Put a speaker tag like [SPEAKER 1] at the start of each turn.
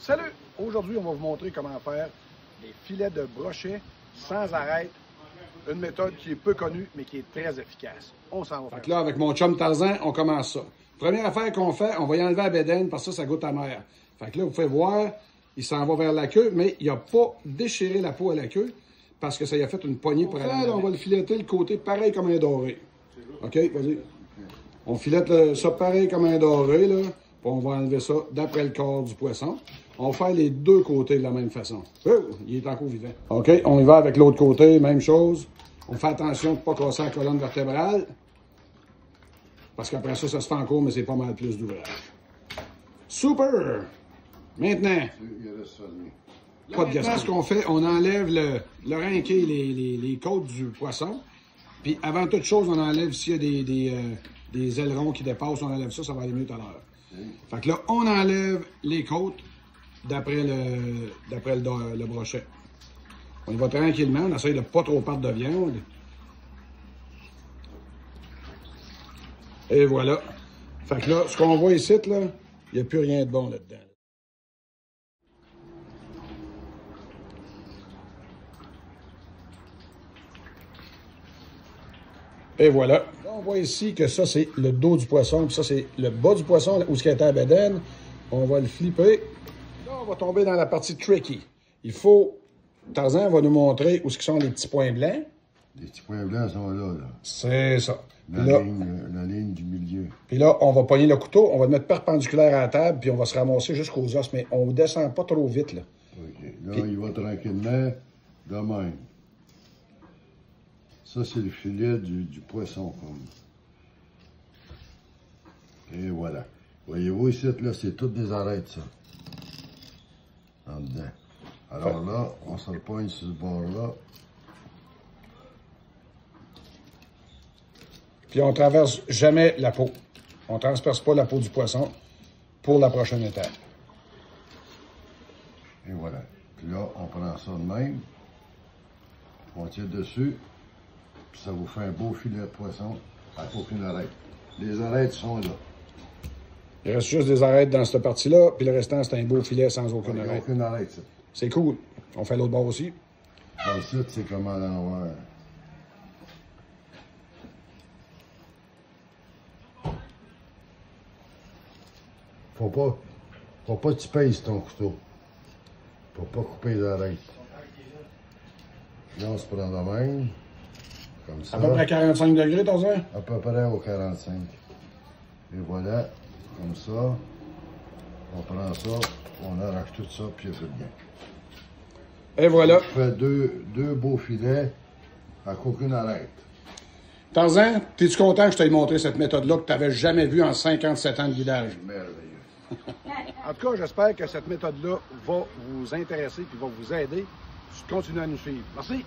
[SPEAKER 1] Salut! Aujourd'hui, on va vous montrer comment faire des filets de brochet sans arête. Une méthode qui est peu connue, mais qui est très efficace. On s'en va faire.
[SPEAKER 2] Fait que là, avec mon chum Tarzan, on commence ça. Première affaire qu'on fait, on va y enlever la bédaine parce que ça goûte amer. Fait que là, vous pouvez voir, il s'en va vers la queue, mais il n'a pas déchiré la peau à la queue parce que ça y a fait une poignée pour aller. On va le filetter le côté pareil comme un doré. OK, vas-y. On filette ça pareil comme un doré, là. Puis on va enlever ça d'après le corps du poisson. On va faire les deux côtés de la même façon. Oh, il est encore vivant. OK, on y va avec l'autre côté, même chose. On fait attention de ne pas casser la colonne vertébrale. Parce qu'après ça, ça se fait encore, mais c'est pas mal plus d'ouvrage. Super! Maintenant, pas de gaspillage. Ce qu'on fait, on enlève le rinquet, les côtes du poisson. Puis avant toute chose, on enlève s'il y a des ailerons qui dépassent, on enlève ça, ça va aller mieux tout à l'heure. Fait que là, on enlève les côtes d'après le brochet. On y va tranquillement, on essaye de pas trop perdre de viande. Et voilà. Fait que là, ce qu'on voit ici, là, il n'y a plus rien de bon là-dedans. Et voilà. Là, on voit ici que ça, c'est le dos du poisson, puis ça, c'est le bas du poisson, où ce qui était à la bédaine. On va le flipper. Là, on va tomber dans la partie tricky. Il faut... Tarzan va nous montrer où sont les petits points blancs.
[SPEAKER 3] Les petits points blancs sont là.
[SPEAKER 2] C'est ça.
[SPEAKER 3] La ligne du milieu.
[SPEAKER 2] Puis là, on va pogner le couteau, on va le mettre perpendiculaire à la table, puis on va se ramasser jusqu'aux os, mais on ne descend pas trop vite, là.
[SPEAKER 3] OK. Là, puis, il va tranquillement de même. Ça, c'est le filet du poisson, comme. Et voilà. Voyez-vous ici, là, c'est toutes des arêtes, ça. En dedans. Alors là, on se le poigne sur ce bord-là.
[SPEAKER 2] Puis on traverse jamais la peau. On ne transperce pas la peau du poisson pour la prochaine étape.
[SPEAKER 3] Et voilà. Puis là, on prend ça de même. On tire dessus. Puis ça vous fait un beau filet de poisson avec aucune arête. Les arêtes sont là.
[SPEAKER 2] Il reste juste des arêtes dans cette partie-là, puis le restant, c'est un beau filet sans aucune arête.
[SPEAKER 3] Aucune arête, ça.
[SPEAKER 2] C'est cool. On fait l'autre bord aussi.
[SPEAKER 3] Ensuite, c'est comment à l'envers. Faut pas que tu pèses ton couteau. Faut pas couper les arêtes. Là, on se prend de même. Comme ça.
[SPEAKER 2] À peu près 45 degrés, Tarzan?
[SPEAKER 3] À peu près au 45. Et voilà, comme ça. On prend ça, on arrache tout ça, puis il fait bien.
[SPEAKER 2] Et voilà.
[SPEAKER 3] On fait deux beaux filets avec aucune arête.
[SPEAKER 2] Tarzan, es-tu content que je t'aie montré cette méthode-là que tu n'avais jamais vue en 57 ans de guidage?
[SPEAKER 3] Merveilleux.
[SPEAKER 1] En tout cas, j'espère que cette méthode-là va vous intéresser et va vous aider. Continuez à nous suivre. Merci!